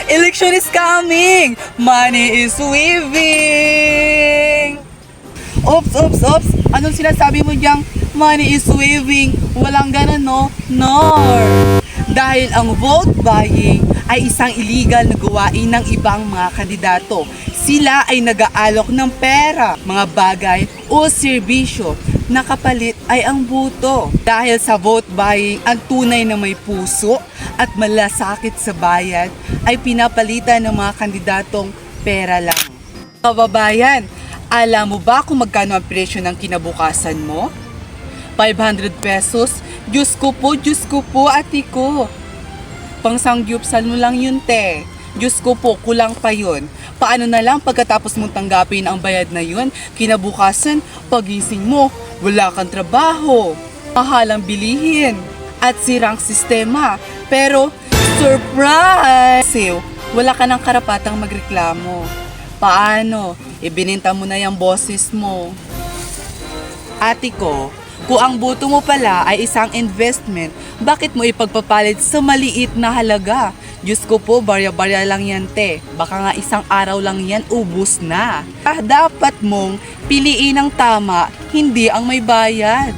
Election is coming! Money is waving! Oops! Anong sinasabi mo diyang money is waving? Walang ganun, no? Nor! Dahil ang vote buying ay isang illegal na gawain ng ibang mga kandidato. Sila ay nag-aalok ng pera, mga bagay o serbisyo na kapalit ay ang boto. Dahil sa vote buying, ang tunay na may puso at malasakit sa bayan ay pinapalitan ng mga kandidatong pera lang. Kababayan, alam mo ba kung magkano ang presyo ng kinabukasan mo? 500 pesos? Diyos ko po, ate ko. Pangsangyupsal mo lang yun, te. Diyos ko po, kulang pa yun. Paano na lang pagkatapos mong tanggapin ang bayad na yun? Kinabukasan, pagising mo, wala kang trabaho. Mahalang bilihin. At sirang sistema. Pero, surprise! Wala ka ng karapatang magreklamo. Paano? Ibininta mo na yung boses mo. Ate ko, kung ang boto mo pala ay isang investment, bakit mo ipagpapalit sa maliit na halaga? Diyos ko po, barya-barya lang yan, te. Baka nga isang araw lang yan, ubus na. Dapat mong piliin ang tama, hindi ang may bayad.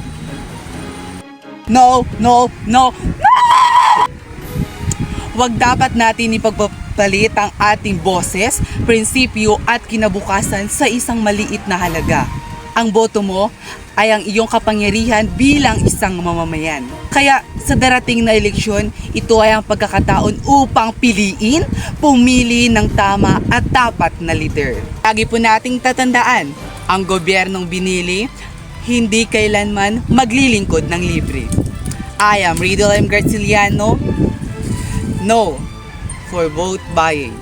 No! Wag dapat natin ipagpapalit ang ating boses, prinsipyo at kinabukasan sa isang maliit na halaga. Ang boto mo ay ang iyong kapangyarihan bilang isang mamamayan. Kaya sa darating na eleksyon, ito ay ang pagkakataon upang piliin, pumili ng tama at tapat na leader. Lagi po nating tatandaan, ang gobyernong binili, hindi kailanman maglilingkod ng libre. I am Riddle M. Garciliano. No for vote buying.